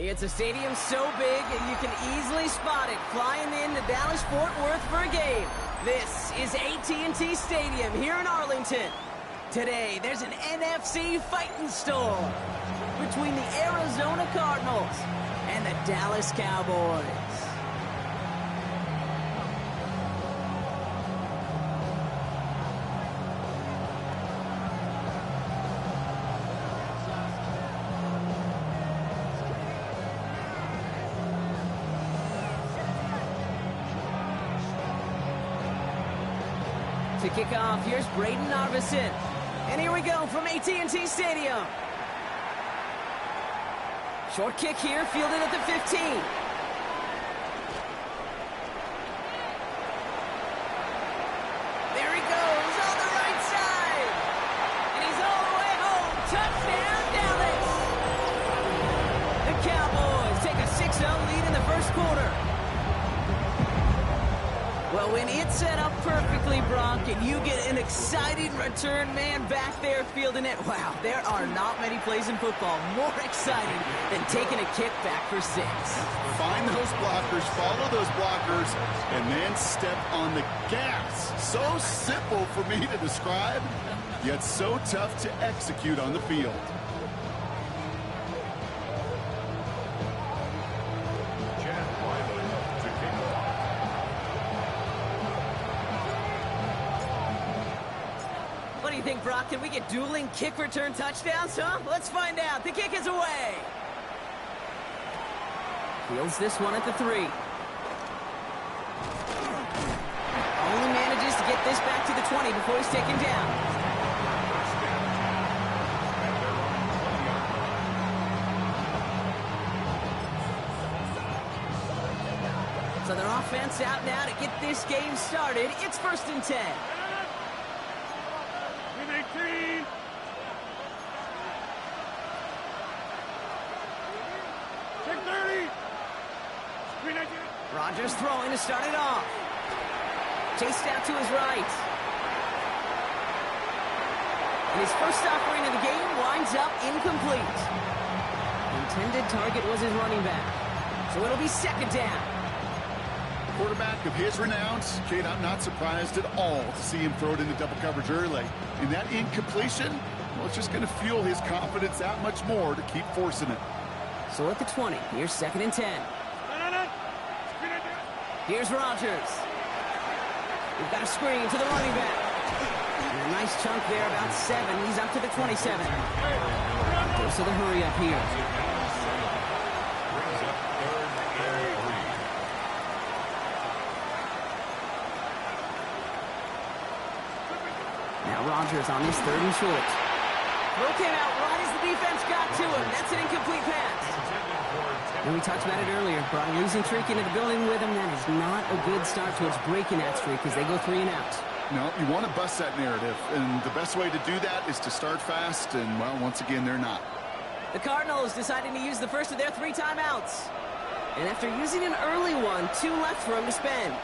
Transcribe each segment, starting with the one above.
It's a stadium so big you can easily spot it flying into Dallas-Fort Worth for a game. This is AT&T Stadium here in Arlington. Today, there's an NFC fighting storm between the Arizona Cardinals and the Dallas Cowboys. To kick off, here's Braden Narvison. And here we go from AT&T Stadium. Short kick here, fielded at the 15. There he goes on the right side. And he's all the way home. Touchdown, Dallas. The Cowboys take a 6-0 lead in the first quarter. Well, when it's set up perfectly, Brock, and you get an exciting return man back there fielding it, wow, there are not many plays in football more exciting than taking a kick back for 6. Find those blockers, follow those blockers, and then step on the gas. So simple for me to describe, yet so tough to execute on the field. What do you think, Brock? Can we get dueling kick return touchdowns, huh? Let's find out. The kick is away. Fields this one at the 3. Only manages to get this back to the 20 before he's taken down. So their offense out now to get this game started. It's 1st and 10. 18. Check 30. Screen 19. Rodgers throwing to start it off. Chased out to his right. And his first offering of the game winds up incomplete. Intended target was his running back. So it'll be 2nd down. Quarterback of his renown, Kate, I'm not surprised at all to see him throw it into double coverage early. And that incompletion, well, it's just going to fuel his confidence that much more to keep forcing it. So at the 20, here's 2nd and 10. Here's Rodgers. We've got a screen to the running back. And a nice chunk there, about 7. He's up to the 27. Goes to the hurry up here. Rodgers on his 3rd and short. Throw came out right as the defense got to him. That's an incomplete pass. And we talked about it earlier. Brought a losing streak into the building with him. That is not a good start towards breaking that streak as they go 3 and out. No, you want to bust that narrative. And the best way to do that is to start fast. And, well, once again, they're not. The Cardinals deciding to use the first of their 3 timeouts. And after using an early one, 2 left for him to spend.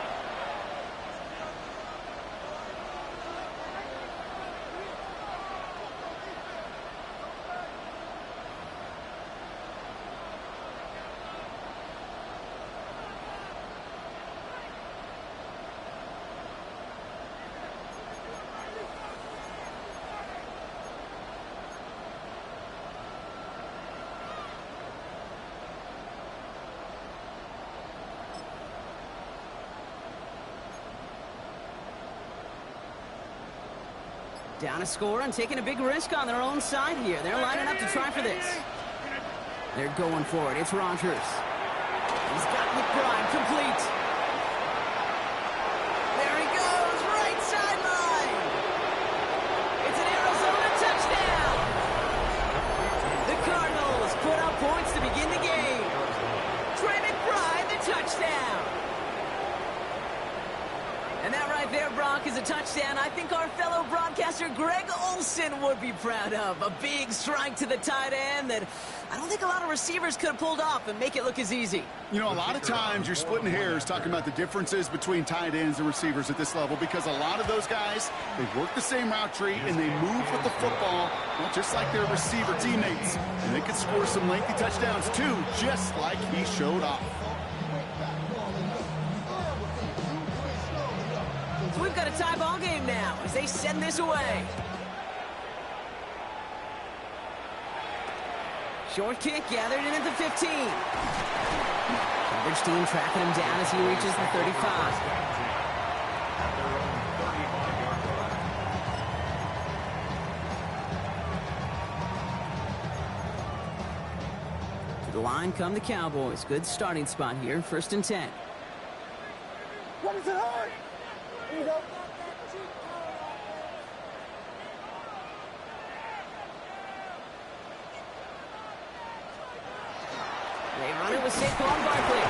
Down a score and taking a big risk on their own side here. They're lining up to try for this. They're going for it. It's Rodgers. He's got McBride complete. There he goes, right sideline. It's an Arizona touchdown. The Cardinals put up points to begin the game. Trey McBride, the touchdown. And that right there, Brock, is a touchdown. touchdown I think our fellow broadcaster Greg Olson would be proud of. A big strike to the tight end that I don't think a lot of receivers could have pulled off and make it look as easy. You know, a lot of times you're splitting hairs talking about the differences between tight ends and receivers at this level because a lot of those guys, they work the same route tree and they move with the football, well, just like their receiver teammates. And they can score some lengthy touchdowns too, just like he showed off. So we've got a tie ball game now as they send this away. Short kick gathered in at the 15. Coverage team tracking him down as he reaches the 35. To the line come the Cowboys. Good starting spot here, 1st and 10. What is it hard? Here you go. They run it with Saquon Barkley.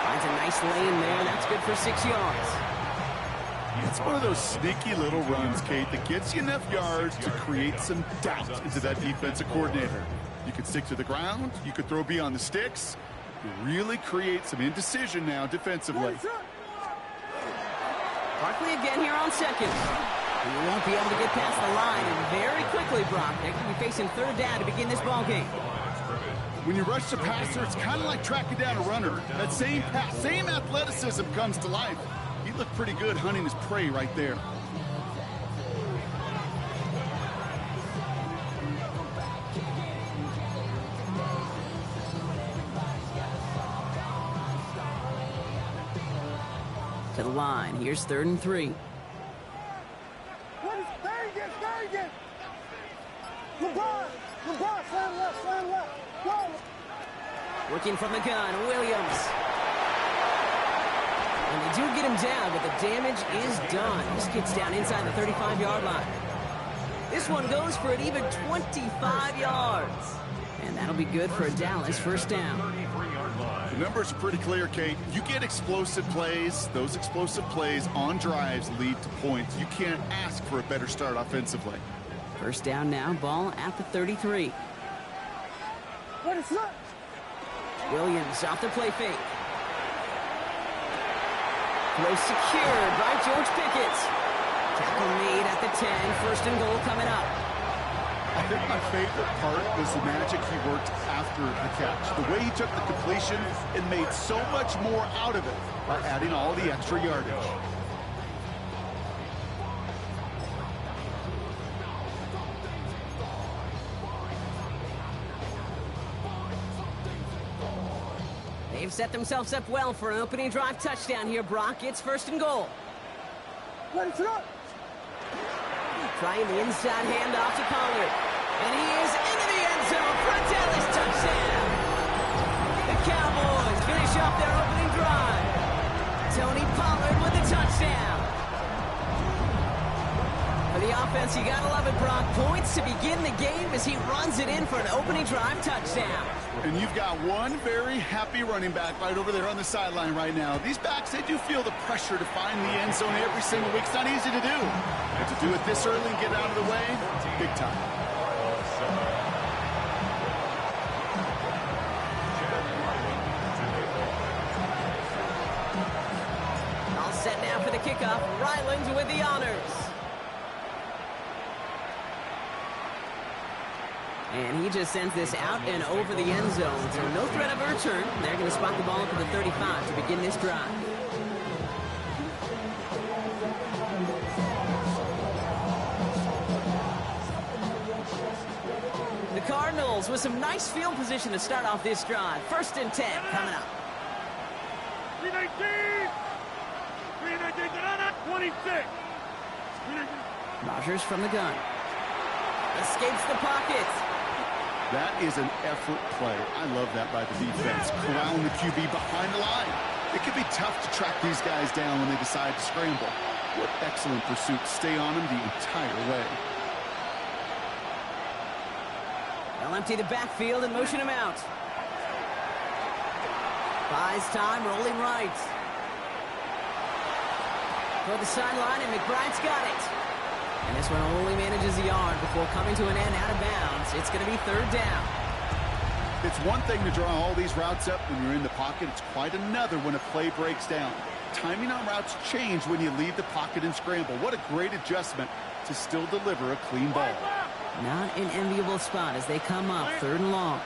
Finds a nice lane there. That's good for 6 yards. It's one of those sneaky little runs, Kate, that gets you enough yards to create some doubt into that defensive coordinator. You could stick to the ground. You could throw beyond the sticks. You really create some indecision now defensively. Barkley again here on 2nd. He won't be able to get past the line, and very quickly, Brock, they're going to be facing 3rd down to begin this ball game. When you rush the passer, it's kind of like tracking down a runner. That same pass, same athleticism comes to life. He looked pretty good hunting his prey right there. To the line. Here's 3rd and 3. What is there again? LeBron, slam left. Go. Working from the gun, Williams. And they do get him down, but the damage is done. This gets down inside the 35-yard line. This one goes for an even 25 yards. And that'll be good for a Dallas 1st down. The numbers are pretty clear, Kate. You get explosive plays. Those explosive plays on drives lead to points. You can't ask for a better start offensively. 1st down now, ball at the 33. What is that? Williams off the play fake. Throw secured by George Pickett. Tackle made at the 10. 1st and goal coming up. I think my favorite part was the magic he worked after the catch. The way he took the completion and made so much more out of it by adding all the extra yardage. They've set themselves up well for an opening drive touchdown here, Brock. It's 1st and goal. What is it? Trying the inside handoff to Pollard. And he is into the end zone for a Dallas touchdown. The Cowboys finish off their opening drive. Tony Pollard with the touchdown. For the offense, you gotta love it, Brock. Points to begin the game as he runs it in for an opening drive touchdown. And you've got one very happy running back right over there on the sideline right now. These backs, they do feel the pressure to find the end zone every single week. It's not easy to do. But to do it this early and get out of the way, big time. All set now for the kickoff. Ryland with the honors. And he just sends this out and over the end zone. So no threat of a return. They're going to spot the ball up at the 35 to begin this drive. The Cardinals with some nice field position to start off this drive. 1st and 10 coming up. 319. 26. Rodgers from the gun. Escapes the pocket. That is an effort play. I love that by the defense. Corralling the QB behind the line. It can be tough to track these guys down when they decide to scramble. What excellent pursuit. Stay on them the entire way. They'll empty the backfield and motion him out. Buys time, rolling right. Toward the sideline, and McBride's got it. And this one only manages a yard before coming to an end out of bounds. It's going to be third down. It's one thing to draw all these routes up when you're in the pocket. It's quite another when a play breaks down. Timing on routes change when you leave the pocket and scramble. What a great adjustment to still deliver a clean ball. Not an enviable spot as they come up third and long.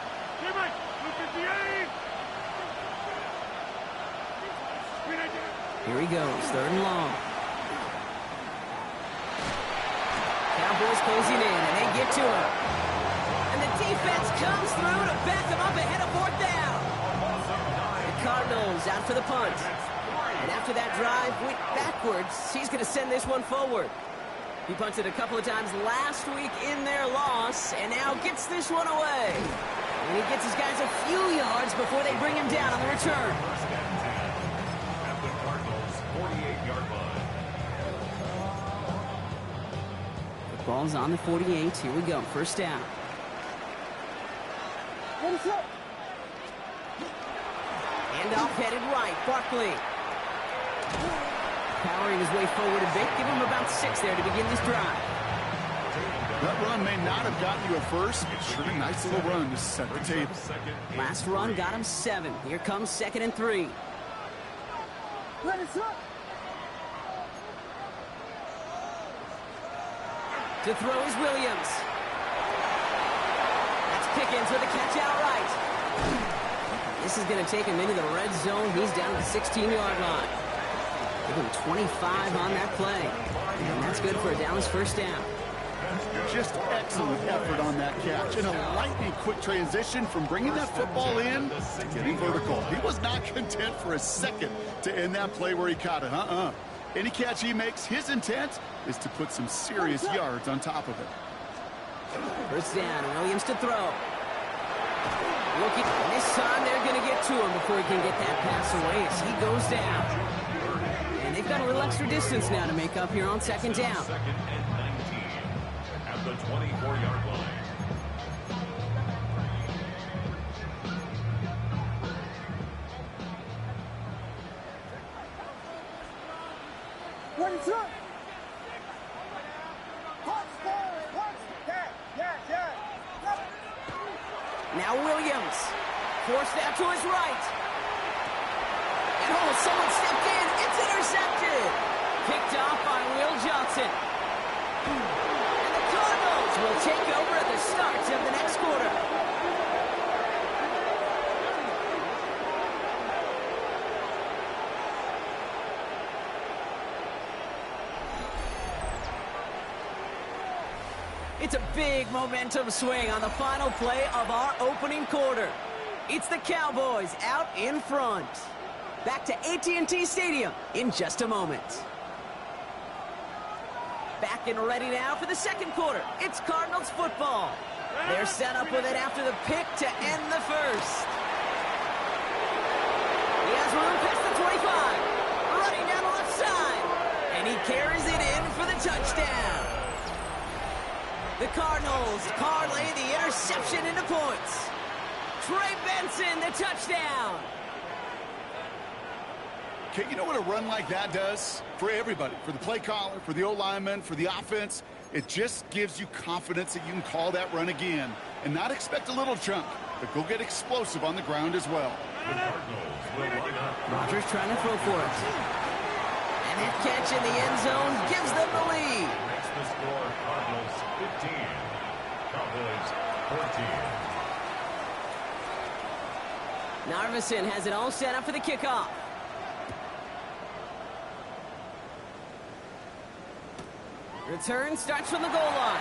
Here he goes, third and long. Cowboys closing in, and they get to him. And the defense comes through to back them up ahead of fourth down. The Cardinals out for the punt. And after that drive went backwards, he's going to send this one forward. He punted a couple of times last week in their loss, and now gets this one away. And he gets his guys a few yards before they bring him down on the return. The ball's on the 48. Here we go. First down. Handoff headed right. Barkley. Powering his way forward a bit. Give him about 6 there to begin this drive. That run may not have gotten you a first, but sure a nice little run to set the table. Last run got him 7. Here comes 2nd and 3. To throw is Williams. That's Pickens with a catch outright. This is going to take him into the red zone. He's down at the 16-yard line. Give him 25 on that play. And that's good for a Dallas first down. Just excellent effort on that catch. And a lightning quick transition from bringing that football in to getting vertical. He was not content for a second to end that play where he caught it. Any catch he makes, his intent is to put some serious yards on top of it. First down, Williams to throw. Looking, this time they're going to get to him before he can get that pass away as he goes down. And they've got a little extra distance now to make up here on 2nd down. 2nd and 19 at the 24-yard line. What is up? Now Williams, forced out to his right. And someone stepped in. It's intercepted. Picked off by Will Johnson. And the Cardinals will take over at the start of the next quarter. It's a big momentum swing on the final play of our opening quarter. It's the Cowboys out in front. Back to AT&T Stadium in just a moment. Back and ready now for the second quarter. It's Cardinals football. They're set up with it after the pick to end the first. He has room past the 25. Running down the left side. And he carries it in for the touchdown. The Cardinals parlay the interception into points. Trey Benson, the touchdown. Okay, you know what a run like that does? For everybody, for the play caller, for the O-lineman, for the offense, it just gives you confidence that you can call that run again and not expect a little chunk, but go get explosive on the ground as well. The Cardinals will line up. Rodgers trying to throw for it. And that catch in the end zone gives them the lead. Makes the score Cardinals 15, Cowboys 14. Narveson has it all set up for the kickoff. Return starts from the goal line.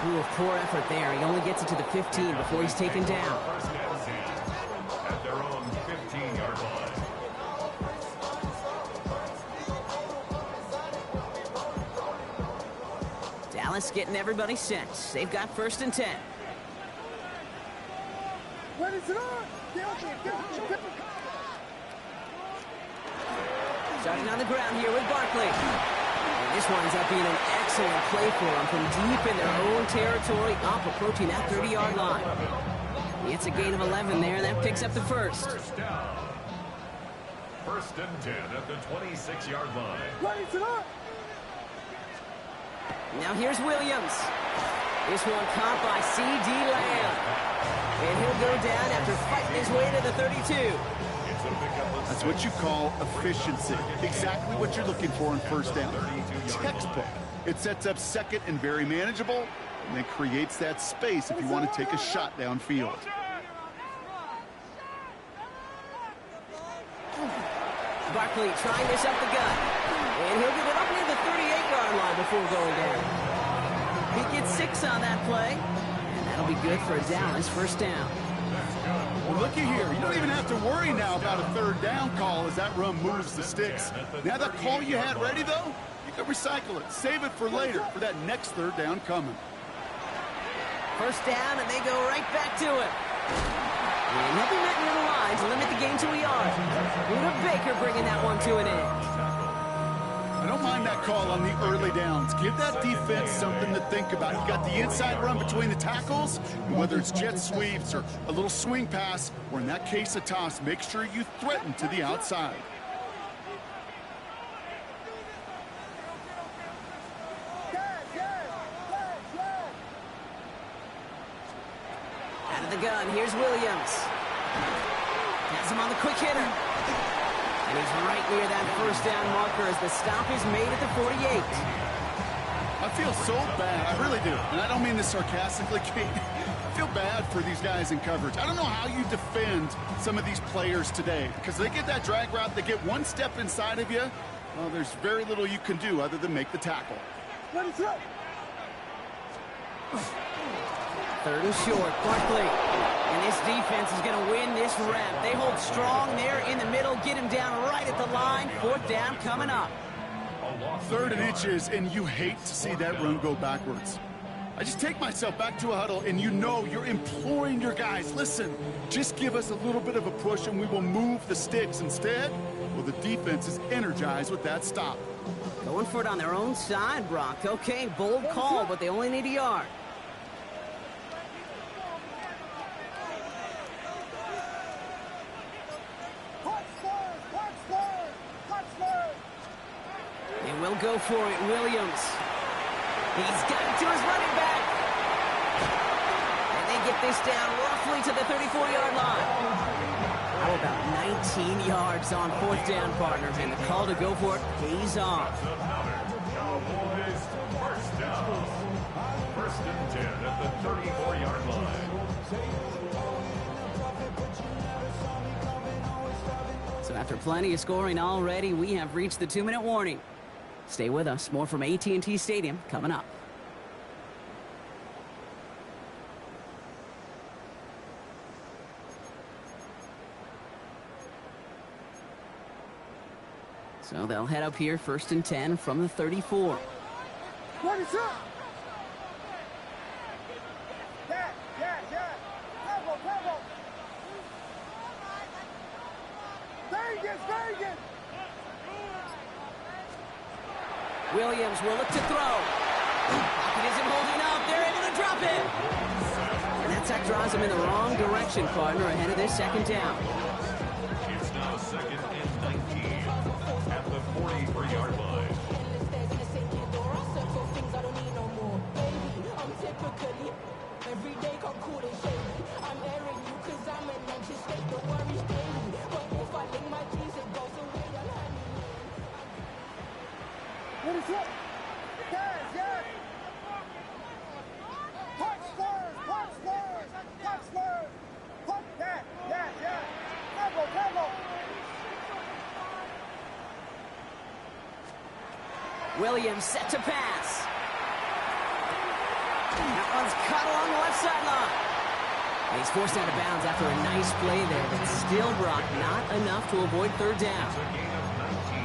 Ooh, poor effort there. He only gets it to the 15 before he's taken down. First and 10 at their own 15-yard line. Dallas getting everybody set. They've got 1st and 10. What is it on? Starting on the ground here with Barkley. And this winds up being an excellent play for them from deep in their own territory, up approaching that 30-yard line. It's a gain of 11 there, and that picks up the first. First and 10 at the 26-yard line. Ready to run. Now here's Williams. This one caught by C.D. Lamb. And he'll go down after fighting his way to the 32. That's what you call efficiency. Exactly what you're looking for in first down. Textbook. It sets up second and very manageable, and then creates that space if you want to take a shot downfield. Barkley trying this up the gut. And he'll get it up near the 38-yard line before going down. He gets 6 on that play. And that'll be good for a Dallas first down. Well, looky here. You don't even have to worry now about a third down call as that run moves the sticks. Now that call you had ready, though, you can recycle it. Save it for later for that next third down coming. First down, and they go right back to it. And he'll be met near the line to limit the gain to a yard. Buda Baker bringing that one to an end. I don't mind that call on the early downs. Give that defense something to think about. You got the inside run between the tackles, and whether it's jet sweeps or a little swing pass, or in that case a toss, make sure you threaten to the outside. Out of the gun, here's Williams. Has him on the quick hitter. And he's right near that first down marker as the stop is made at the 48. I feel so bad. I really do. And I don't mean this sarcastically, Kate. I feel bad for these guys in coverage. I don't know how you defend some of these players today, because they get that drag route, they get one step inside of you. Well, there's very little you can do other than make the tackle. Ready to run. Third and short, Barkley. And this defense is going to win this rep. They hold strong there in the middle, get him down right at the line. Fourth down coming up. Third and inches, and you hate to see that run go backwards. I just take myself back to a huddle, and you know you're imploring your guys, listen, just give us a little bit of a push, and we will move the sticks. Instead, well, the defense is energized with that stop. Going for it on their own side, Brock. Okay, bold call, but they only need a yard. They will go for it, Williams. He's got it to his running back. And they get this down roughly to the 34-yard line. How about 19 yards on fourth down, partner? And the call to go for it pays off. Cowboys first down. First and 10 at the 34-yard line. So after plenty of scoring already, we have reached the 2-minute warning. Stay with us. More from AT&T Stadium coming up. So they'll head up here first and 10 from the 34. Ready, set. Yeah. Bravo. Vegas. Williams will look to throw. Pocket isn't holding up. They're able to drop it. And that sack draws him in the wrong direction, partner, ahead of this second down. It's now second and 19 at the 43-yard line. What is it? Yeah. Punch slurs. Punch that. Yeah. Combo. Williams set to pass. That one's caught along the left sideline. And he's forced out of bounds after a nice play there, but still, Brock, not enough to avoid third down.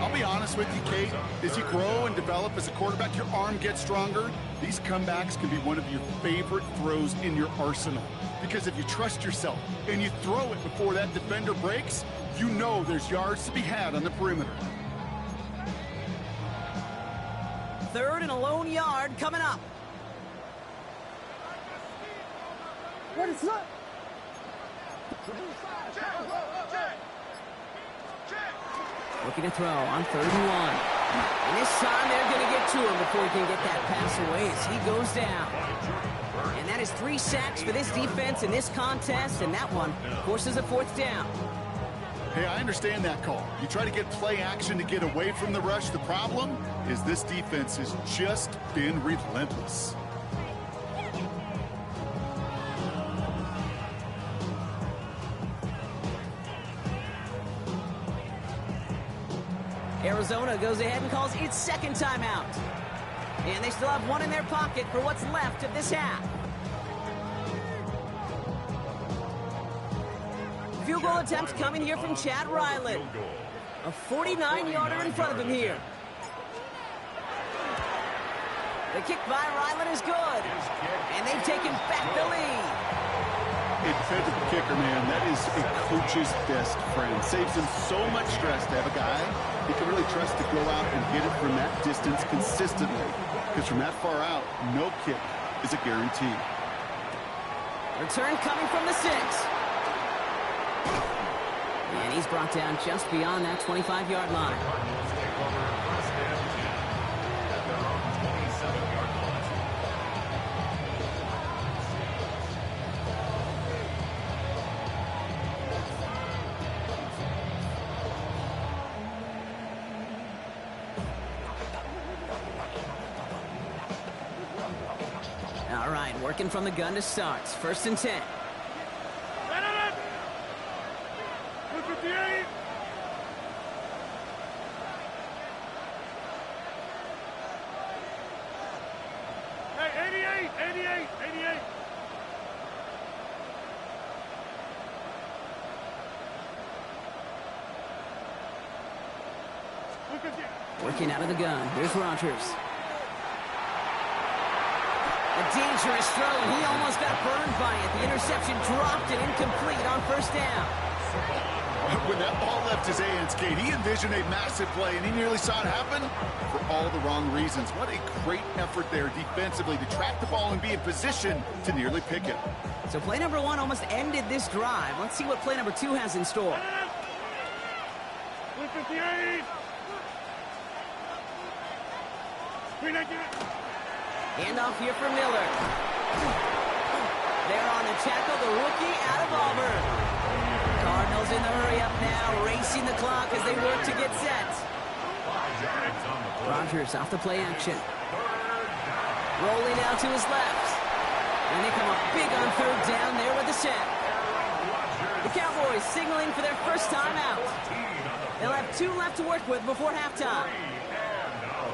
I'll be honest with you, Kate. As you grow and develop as a quarterback, your arm gets stronger. These comebacks can be one of your favorite throws in your arsenal. Because if you trust yourself and you throw it before that defender breaks, you know there's yards to be had on the perimeter. Third and a lone yard coming up. What is it? Looking to throw on 3rd and 1. And this time they're going to get to him before he can get that pass away as he goes down. And that is 3 sacks for this defense in this contest, and that one forces a 4th down. Hey, I understand that call. You try to get play action to get away from the rush. The problem is this defense has just been relentless. Arizona goes ahead and calls its 2nd timeout. And they still have 1 in their pocket for what's left of this half. Field goal attempt coming here from Chad Ryland. A 49-yarder in front of him here. The kick by Ryland is good. And they've taken back the lead. Independent kicker, man, that is a coach's best friend. Saves him so much stress to have a guy he can really trust to go out and hit it from that distance consistently. Because from that far out, no kick is a guarantee. Return coming from the 6. And he's brought down just beyond that 25-yard line. All right, working from the gun to start. 1st and 10. Hey, 88. Working out of the gun. Here's Rodgers. A dangerous throw, and he almost got burned by it. The interception dropped and incomplete on 1st down. When that ball left his hands, Kate, he envisioned a massive play, and he nearly saw it happen for all the wrong reasons. What a great effort there defensively to track the ball and be in position to nearly pick it. So play number 1 almost ended this drive. Let's see what play number 2 has in store. 158. Handoff here for Miller. They're on the tackle, the rookie out of Auburn. Cardinals in the hurry up now, racing the clock as they work to get set. Rodgers off the play action. Rolling out to his left. And they come up big on 3rd down there with the sack. The Cowboys signaling for their 1st timeout. They'll have 2 left to work with before halftime.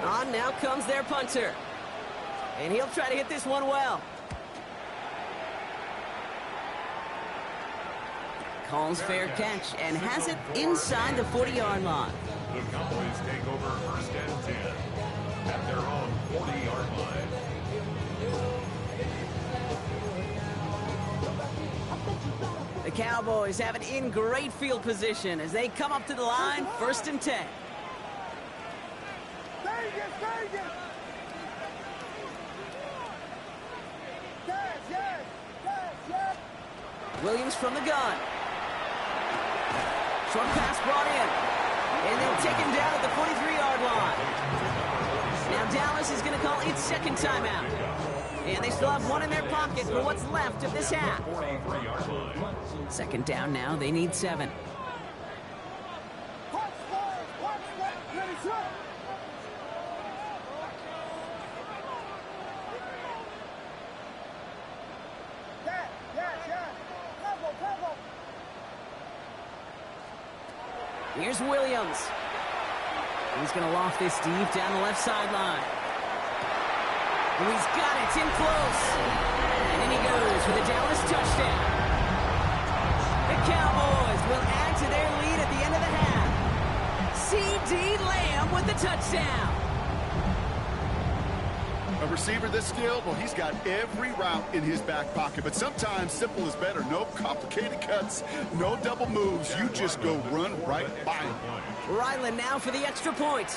On now comes their punter. And he'll try to hit this one well. Calls fair catch and has it inside the 40-yard line. The Cowboys take over 1st and 10 at their own 40-yard line. The Cowboys have it in great field position as they come up to the line, 1st and 10. Williams from the gun. Short pass brought in. And then taken down at the 43-yard line. Now Dallas is going to call its 2nd timeout. And they still have 1 in their pocket for what's left of this half. 2nd down now. They need 7. Here's Williams. He's going to loft this deep down the left sideline. And he's got it in close. And in he goes for the Dallas touchdown. The Cowboys will add to their lead at the end of the half. C.D. Lamb with the touchdown. A receiver this skilled, well, he's got every route in his back pocket. But sometimes simple is better. No complicated cuts, no double moves. You just go run right by him. Ryland now for the extra point.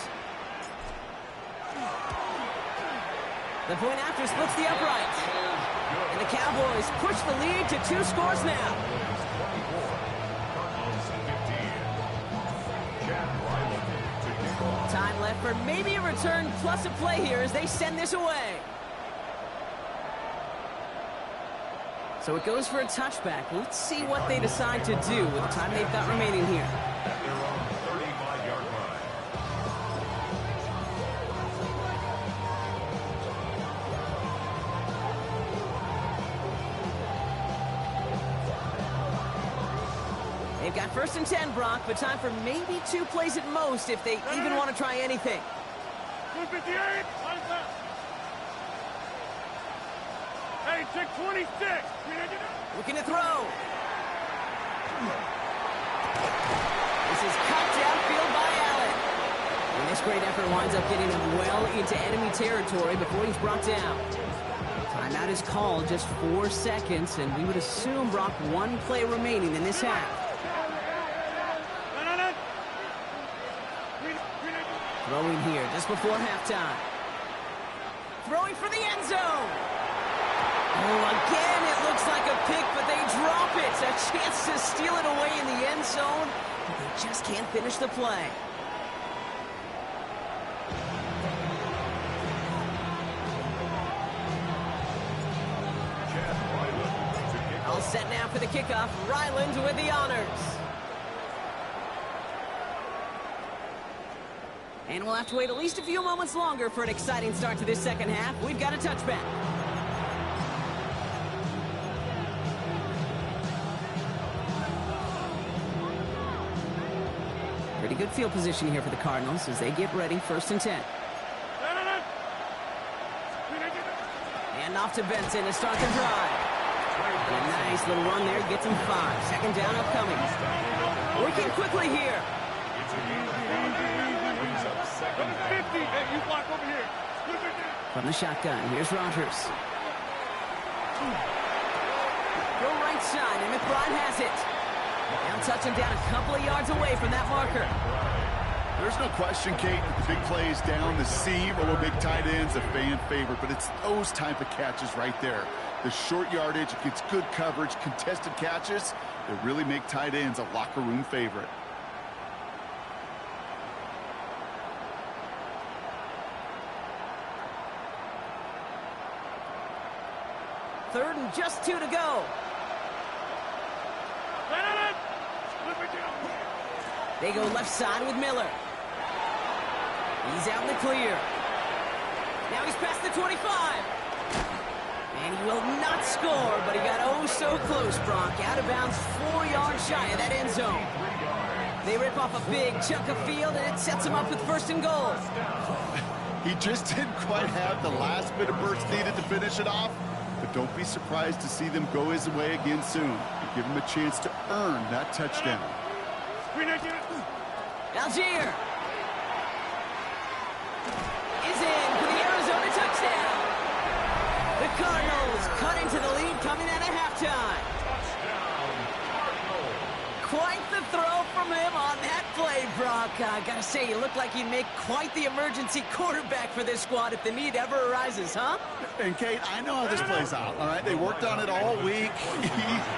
The point after splits the upright. And the Cowboys push the lead to 2 scores now. Cardinals 15. Chad Ryland Time left for maybe a return plus a play here as they send this away. So it goes for a touchback. Let's see what they decide to do with the time they've got remaining here. At their own 35-yard line. They've got 1st and 10, Brock, but time for maybe 2 plays at most if they even want to try anything. 258. Hey, check 26. Looking to throw. This is cut downfield by Allen. And this great effort winds up getting him well into enemy territory before he's brought down. Timeout is called, just 4 seconds, and we would assume, Brock, 1 play remaining in this half. Throwing here just before halftime. Throwing for the end zone. Oh, again, it looks like a pick, but they drop it. A chance to steal it away in the end zone, but they just can't finish the play. All set now for the kickoff. Ryland with the honors. And we'll have to wait at least a few moments longer for an exciting start to this second half. We've got a touchback. Pretty good field position here for the Cardinals as they get ready, 1st and 10. And off to Benson to start the drive. And a nice little run there gets him 5. Second down upcoming. Working quickly here. From the shotgun, here's Rodgers. Go right side, and McBride has it. Now touching down a couple of yards away from that marker. There's no question, Kate, the big plays down the seam or big tight ends a fan favorite, but it's those type of catches right there. The short yardage, it gets good coverage, contested catches that really make tight ends a locker room favorite. Third and just 2 to go. They go left side with Miller. He's out in the clear. Now he's past the 25. And he will not score, but he got oh so close, Brock. Out of bounds, 4 yards shy of that end zone. They rip off a big chunk of field, and it sets him up with 1st and goal. He just didn't quite have the last bit of burst needed to finish it off. But don't be surprised to see them go his way again soon and give him a chance to earn that touchdown. Algier is in for the Arizona touchdown. The Cardinals cut into the lead coming out of halftime. Quite the throw from him on that play, Brock. I gotta say, you look like you'd make quite the emergency quarterback for this squad if the need ever arises, huh? And Kate, I know how this plays out, all right? They worked on it all week.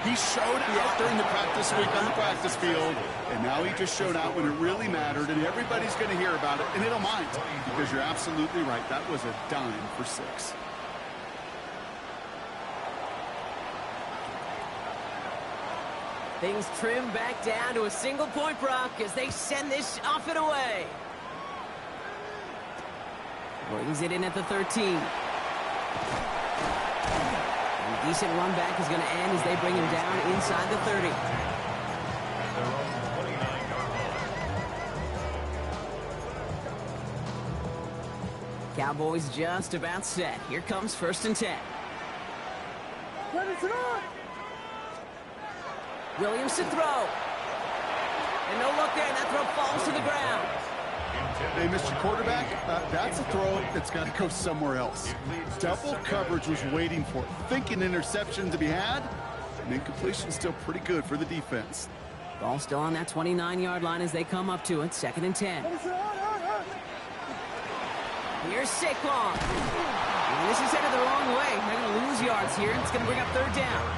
He showed out during the practice week on the practice field, and now he just showed out when it really mattered, and everybody's going to hear about it, and they don't mind, because you're absolutely right. That was a dime for 6. Things trim back down to a single point, Brock, as they send this off and away. Brings it in at the 13. And a decent run back is going to end as they bring him down inside the 30. Their own 29-yard line. Cowboys just about set. Here comes 1st and 10. Williams to throw. And no look there, and that throw falls to the ground. Hey, Mr. Quarterback, that's a throw that's got to go somewhere else. Double coverage was waiting for it, thinking interception to be had, and incompletion still pretty good for the defense. Ball still on that 29-yard line as they come up to it, 2nd and 10. Here's Saquon. And this is headed the wrong way. They're going to lose yards here. It's going to bring up 3rd down.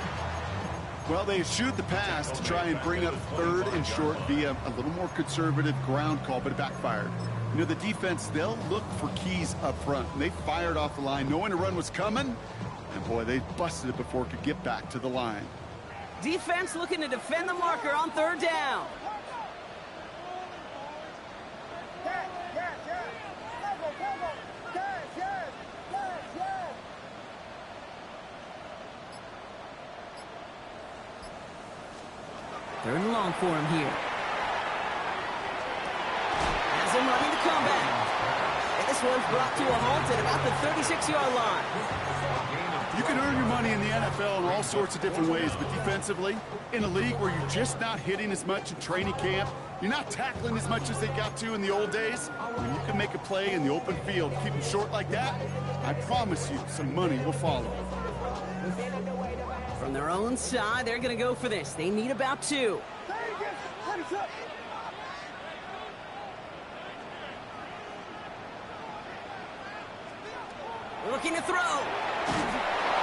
Well, they shoot the pass to try and bring up 3rd and short via a little more conservative ground call, but it backfired. You know, the defense, they'll look for keys up front. And they fired off the line knowing a run was coming. And, boy, they busted it before it could get back to the line. Defense looking to defend the marker on 3rd down. Third and long for him here. Has him running the comeback. And this one's brought to a halt at about the 36-yard line. You can earn your money in the NFL in all sorts of different ways, but defensively, in a league where you're just not hitting as much in training camp, you're not tackling as much as they got to in the old days, when you can make a play in the open field, keep them short like that, I promise you some money will follow. From their own side, they're going to go for this. They need about 2. Looking to throw.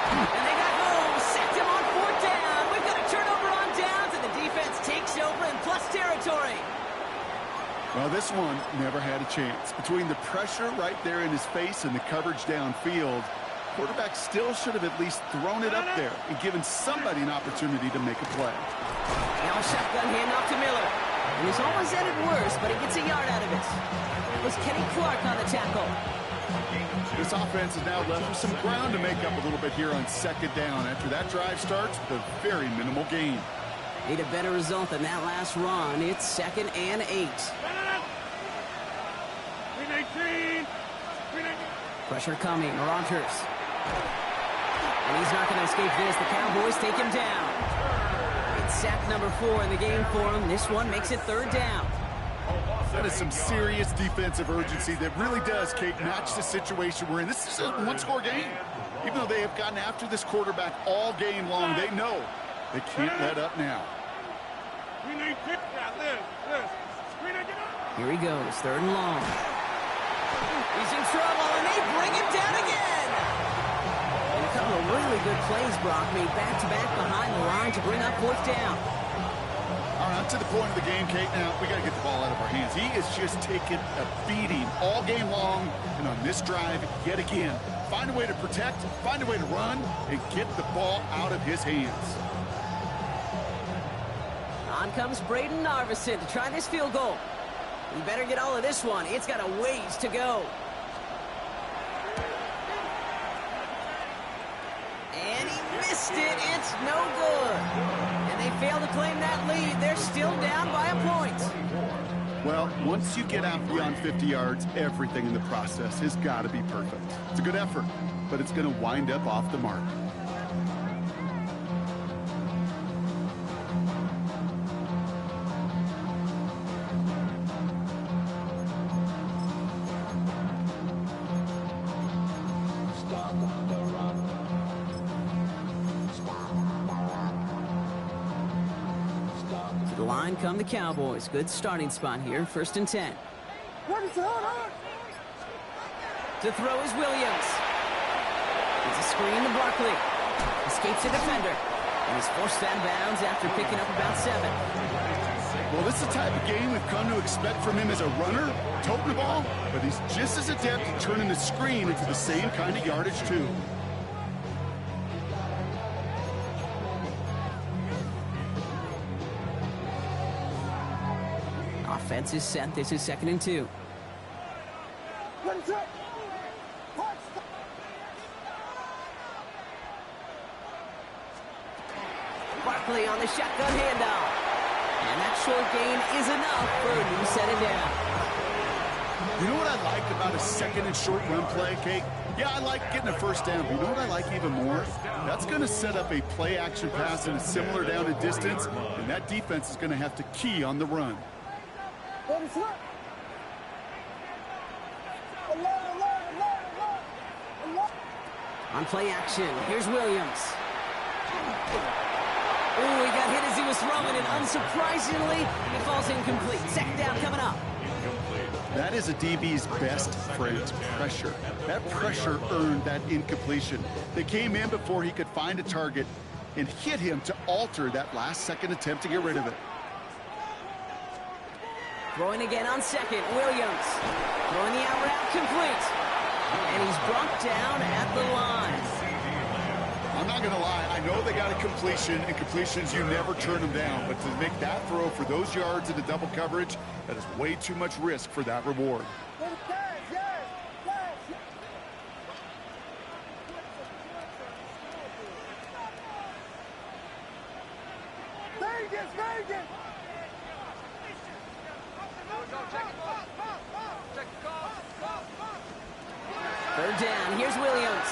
And they got home. Sacked him on 4th down. We've got a turnover on downs, and the defense takes over in plus territory. Well, this one never had a chance. Between the pressure right there in his face and the coverage downfield, quarterback still should have at least thrown it up there and given somebody an opportunity to make a play. Now a shotgun handoff to Miller. And he's almost ended worse, but he gets a yard out of it. It was Kenny Clark on the tackle. This offense is now left with some ground to make up a little bit here on 2nd down. After that drive starts, the very minimal gain. Need a better result than that last run. It's 2nd and 8. Pressure coming. Rogers. And he's not going to escape this. The Cowboys take him down. It's sack number 4 in the game for him. This one makes it 3rd down. That is some serious defensive urgency that really does, Kate, match the situation we're in. This is a one-score game. Even though they have gotten after this quarterback all game long, they know they can't let up now. Here he goes, 3rd and long. He's in trouble, and they bring him down again. And a couple of really good plays, Brock, made back-to-back behind the line to bring up 4th down. All right, to the point of the game, Kate, now we got to get the ball out of our hands. He is just taking a beating all game long, and on this drive, yet again, find a way to protect, find a way to run, and get the ball out of his hands. On comes Braden Narveson to try this field goal. He better get all of this one. It's got a ways to go. And he missed it. It's no good. And they fail to claim that lead. They're still down by a point. Well, once you get out beyond 50 yards, everything in the process has got to be perfect. It's a good effort, but it's going to wind up off the mark. Come the Cowboys. Good starting spot here. 1st and 10. To throw is Williams. It's a screen to Barkley. Escapes a defender. And he's forced out of bounds after picking up about 7. Well, this is the type of game we've come to expect from him as a runner, toting the ball, but he's just as adept at turning the screen into the same kind of yardage, too. Offense is set. This is 2nd and 2. Barkley on the shotgun handoff. And that short gain is enough for a new set it down. You know what I like about a 2nd and short run play, Kate? Yeah, I like getting a 1st down, but you know what I like even more? That's going to set up a play-action pass in a similar down and distance, and that defense is going to have to key on the run. On play action, here's Williams. Oh, he got hit as he was throwing, and unsurprisingly, he falls incomplete. 2nd down coming up. That is a DB's best friend, pressure. That pressure earned that incompletion. They came in before he could find a target, and hit him to alter that last-second attempt to get rid of it. Throwing again on second, Williams. Throwing the out route complete. And he's brought down at the line. I'm not going to lie, I know they got a completion, and completions, you never turn them down. But to make that throw for those yards into double coverage, that is way too much risk for that reward. Third down, here's Williams.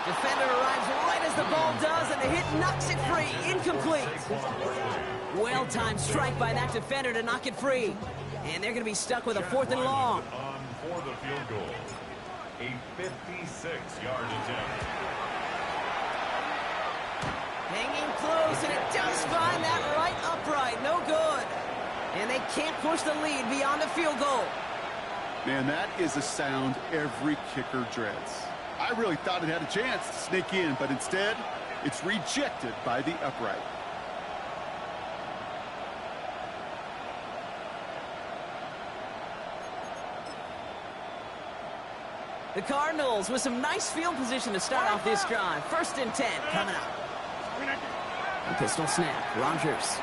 Defender arrives right as the ball does, and the hit knocks it free. Incomplete. Well-timed strike by that defender to knock it free. And they're going to be stuck with a 4th and long. On for the field goal. A 56-yard attempt. Hanging close, and it does find that right upright. No good. And they can't push the lead beyond the field goal. Man, that is a sound every kicker dreads. I really thought it had a chance to sneak in, but instead, it's rejected by the upright. The Cardinals with some nice field position to start off this drive. 1st and 10 coming up. A pistol snap. Rodgers.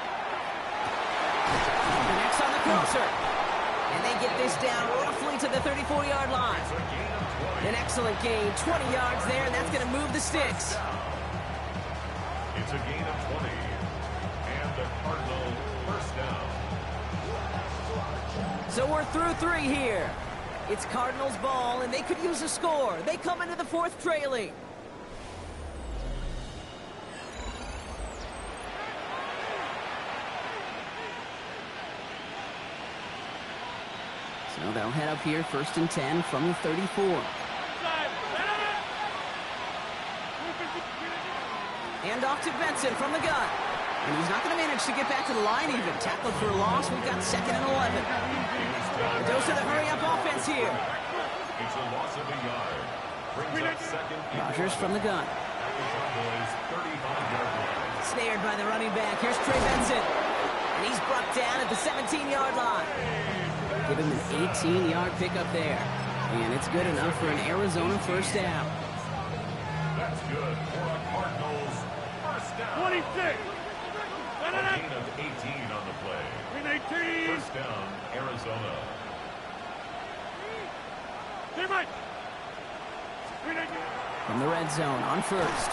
Connects on the crosser. And they get this down roughly to the 34-yard line. An excellent gain. 20 yards there, and that's going to move the sticks. It's a gain of 20. And the Cardinal first down. So we're through 3 here. It's Cardinals ball, and they could use a score. They come into the 4th trailing. So they'll head up here, 1st and 10 from the 34. Hand off to Benson from the gun. And he's not going to manage to get back to the line even. Tackled for a loss. We've got 2nd and 11. A dose of the hurry-up offense here. It's a loss of a yard. Brings up 2nd. Rodgers from the gun. Cowboys 35-yard line. Snared by the running back. Here's Trey Benson. And he's brought down at the 17-yard line. Give him an 18-yard pickup there. And it's good enough for an Arizona first down. That's good for a Cardinals first down. 26. A gain of 18 on the play. 18. First down, Arizona. From the red zone on 1st.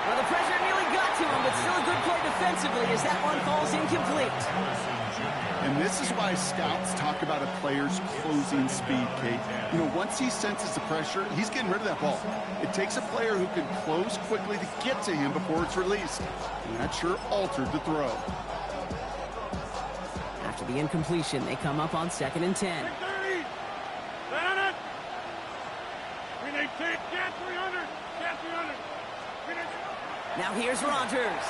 Well, the pressure nearly got to him, but still a good play defensively as that one falls incomplete. And this is why scouts talk about a player's closing speed, Kate. You know, once he senses the pressure, he's getting rid of that ball. It takes a player who can close quickly to get to him before it's released. And that sure altered the throw. After the incompletion, they come up on 2nd and 10. Now here's Rodgers.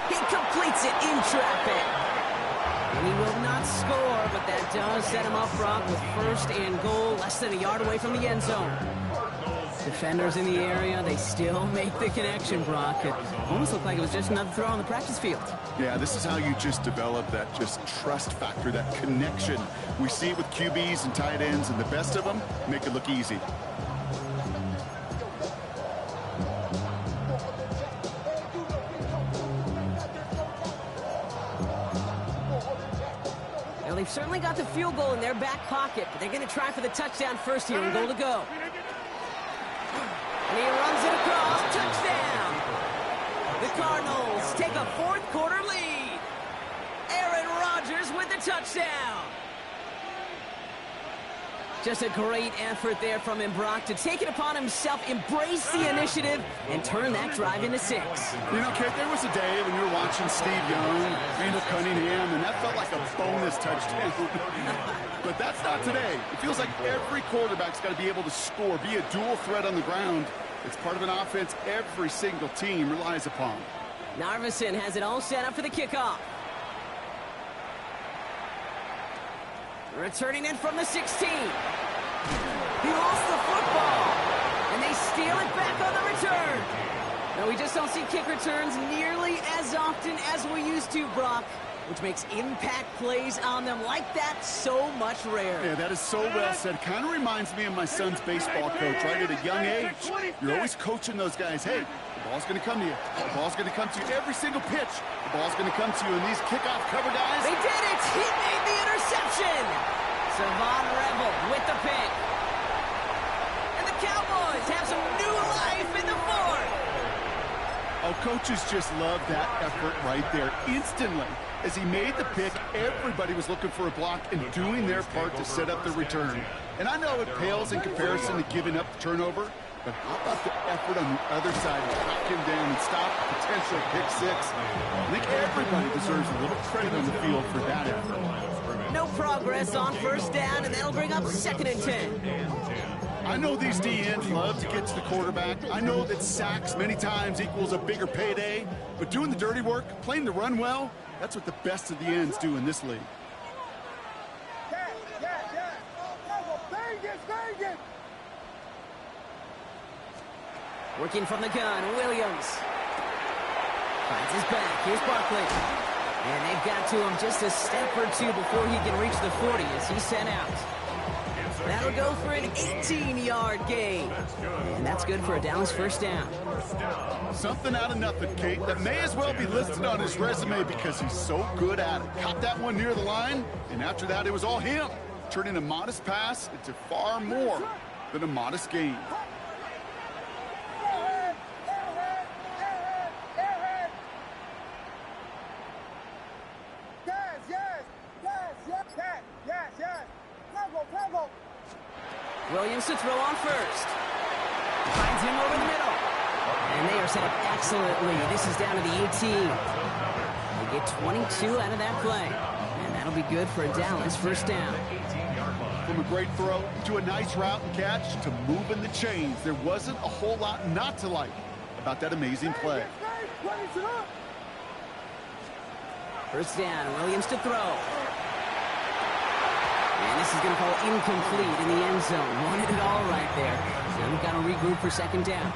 He completes it in traffic. And he will not score, but that does set him up front with 1st and goal, less than a yard away from the end zone. Defenders in the area, they still make the connection, Brock. It almost looked like it was just another throw on the practice field. Yeah, this is how you just develop that just trust factor, that connection. We see it with QBs and tight ends, and the best of them make it look easy. Well, they've certainly got the field goal in their back pocket, but they're going to try for the touchdown first here and goal to go. And he runs it across. Touchdown! The Cardinals take a 4th quarter lead. Aaron Rodgers with the touchdown. Just a great effort there from him, Brock, to take it upon himself, embrace the initiative, and turn that drive into 6. You know, Kate, there was a day when you were watching Steve Young, Randall Cunningham, and that felt like a bonus touchdown. But that's not today. It feels like every quarterback's got to be able to score, be a dual threat on the ground. It's part of an offense every single team relies upon. Narveson has it all set up for the kickoff. Returning in from the 16. He lost the football. And they steal it back on the return. No, we just don't see kick returns nearly as often as we used to, Brock, which makes impact plays on them like that so much rarer. Yeah, that is so well said. Kind of reminds me of my son's baseball coach, right? At a young age, you're always coaching those guys. Hey, the ball's going to come to you. The ball's going to come to you every single pitch. The ball's going to come to you. And these kickoff cover guys. They did it! He made the interception! Savon Rebel with the pick. And the Cowboys have some new life in the fourth. Oh, coaches just love that effort right there. Instantly, as he made the pick, everybody was looking for a block and doing their part to set up the return. And I know it pales in comparison to giving up the turnover, but how about the effort on the other side to knock him down and stop a potential pick six? I think everybody deserves a little credit on the field for that effort. No progress on first down, and that'll bring up 2nd and 10. I know these DNs love to get to the quarterback. I know that sacks many times equals a bigger payday, but doing the dirty work, playing the run well, that's what the best of the ends do in this league. Working from the gun, Williams. Finds his back. Here's Barkley. And they've got to him just a step or two before he can reach the 40 as he's sent out. That'll go for an 18-yard gain. And that's good for a Dallas first down. Something out of nothing, Kate. That may as well be listed on his resume because he's so good at it. Caught that one near the line, and after that, it was all him. Turning a modest pass into far more than a modest gain. Williams to throw on first. Finds him over the middle. And they are set up excellently. This is down to the 18. They get 22 out of that play. And that'll be good for a Dallas first down. From a great throw to a nice route and catch to moving the chains, there wasn't a whole lot not to like about that amazing play. First down, Williams to throw. And this is going to fall incomplete in the end zone. Wanted it all right there. So we've got to regroup for 2nd down.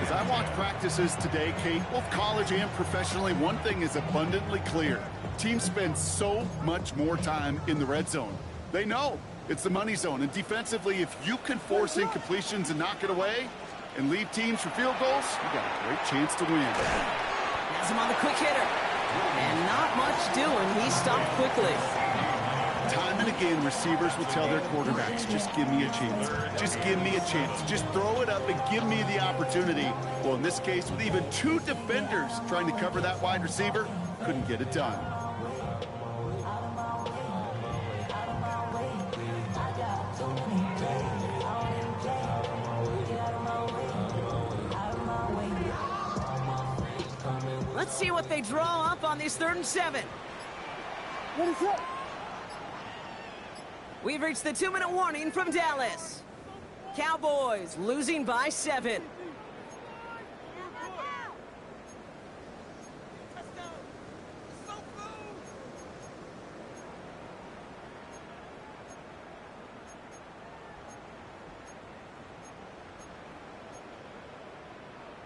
As I watch practices today, Kate, both college and professionally, one thing is abundantly clear. Teams spend so much more time in the red zone. They know it's the money zone. And defensively, if you can force incompletions and knock it away and leave teams for field goals, you got a great chance to win. Has him on the quick hitter. And not much doing. He stopped quickly. Time and again, receivers will tell their quarterbacks, just give me a chance. Just give me a chance. Just throw it up and give me the opportunity. Well, in this case, with even 2 defenders trying to cover that wide receiver, couldn't get it done. Let's see what they draw up on this 3rd and 7. What is it? We've reached the 2-minute warning from Dallas. Cowboys losing by 7.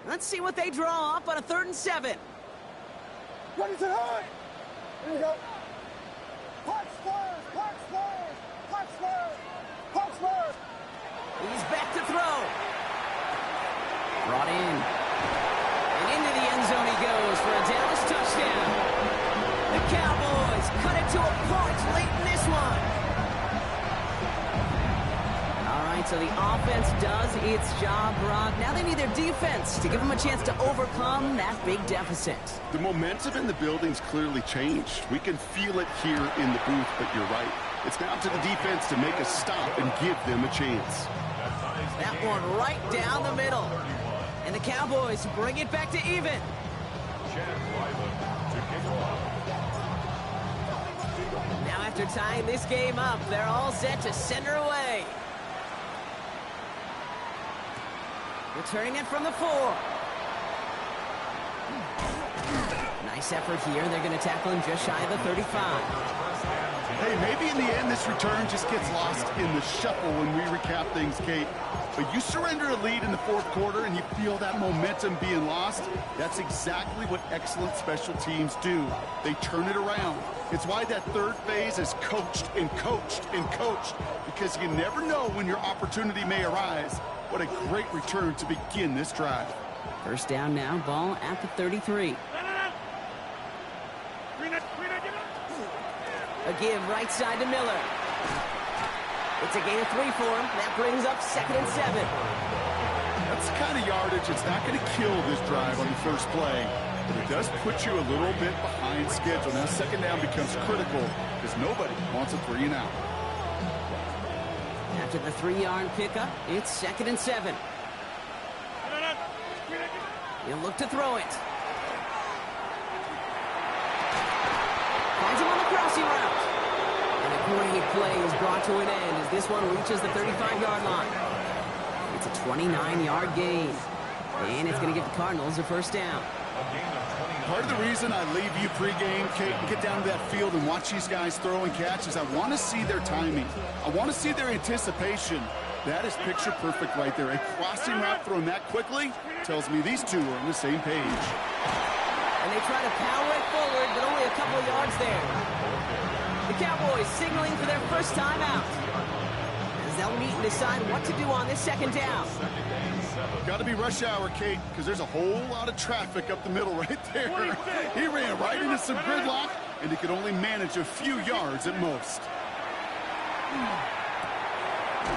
Let's see what they draw up on a 3rd and 7. What is it hard? Here we go. Punch first, punch first, punch first, punch first. He's back to throw. Brought in. And into the end zone he goes for a Dallas touchdown. The Cowboys cut it to a point late in this one. All right, so the offense does its job, Brock. Now they need their defense to give them a chance to overcome that big deficit. The momentum in the building's clearly changed. We can feel it here in the booth, but you're right. It's down to the defense to make a stop and give them a chance. That one right down the middle. And the Cowboys bring it back to even. Now after tying this game up, they're all set to send her away. Returning it from the 4. Nice effort here. They're going to tackle him just shy of the 35. Hey, maybe in the end this return just gets lost in the shuffle when we recap things, Kate. But you surrender a lead in the fourth quarter and you feel that momentum being lost. That's exactly what excellent special teams do. They turn it around. It's why that third phase is coached and coached and coached, because you never know when your opportunity may arise. What a great return to begin this drive. First down now, ball at the 33. A give right side to Miller. It's a gain of 3 for him. That brings up 2nd and 7. That's the kind of yardage it's not going to kill this drive on the first play, but it does put you a little bit behind schedule. Now second down becomes critical because nobody wants a 3 and out. After the 3-yard pickup, it's 2nd and 7. He'll look to throw it. Finds him on the crossing route. And a great play is brought to an end as this one reaches the 35-yard line. It's a 29-yard gain. And it's going to give the Cardinals a first down. Part of the reason I leave you pregame, Kate, and get down to that field and watch these guys throw and catch is I want to see their timing. I want to see their anticipation. That is picture perfect right there. A crossing route thrown that quickly tells me these two are on the same page. And they try to power it forward, but only a couple of yards there. The Cowboys signaling for their first timeout, as they'll meet and decide what to do on this second down. Got to be rush hour, Kate, because there's a whole lot of traffic up the middle right there. He ran right into some gridlock, and he could only manage a few yards at most.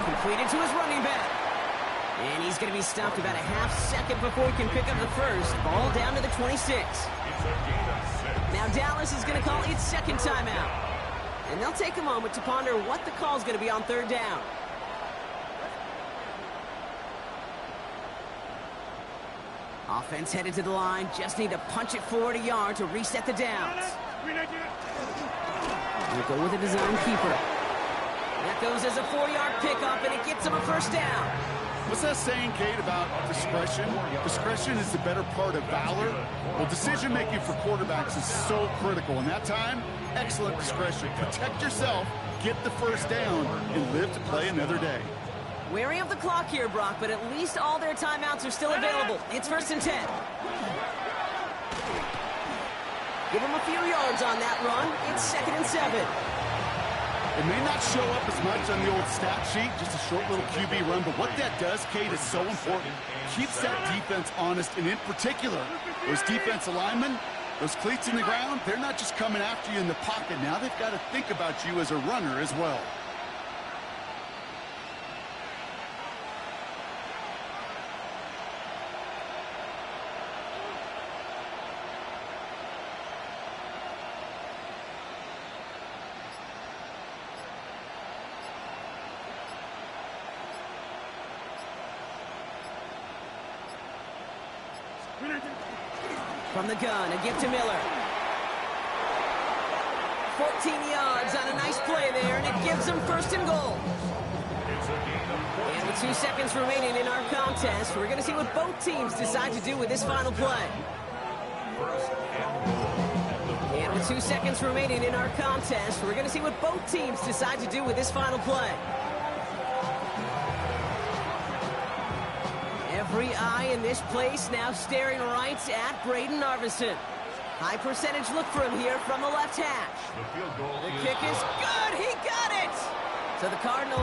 Completed to his running back. And he's going to be stopped about a half second before he can pick up the first. Ball down to the 26. Now Dallas is going to call its second timeout. And they'll take a moment to ponder what the call is going to be on third down. Offense headed to the line. Just need to punch it forward a yard to reset the downs. We'll go with a design keeper. That goes as a 4-yard pickup, and it gets him a first down. What's that saying, Kate, about discretion? Discretion is the better part of valor. Well, decision-making for quarterbacks is so critical. And that time, excellent discretion. Protect yourself, get the first down, and live to play another day. Wary of the clock here, Brock, but at least all their timeouts are still available. It's 1st and 10. Give them a few yards on that run. It's 2nd and 7. It may not show up as much on the old stat sheet, just a short little QB run, but what that does, Kate, is so important. Keeps that defense honest, and in particular, those defensive linemen, those cleats in the ground, they're not just coming after you in the pocket. Now they've got to think about you as a runner as well. From the gun, a gift to Miller. 14 yards on a nice play there, and it gives them 1st and goal. And with 2 seconds remaining in our contest, we're going to see what both teams decide to do with this final play. And with 2 seconds remaining in our contest, we're going to see what both teams decide to do with this final play. Every eye in this place now staring right at Braden Arvison. High percentage look for him here from the left hash. The kick is good. He got it. So the Cardinals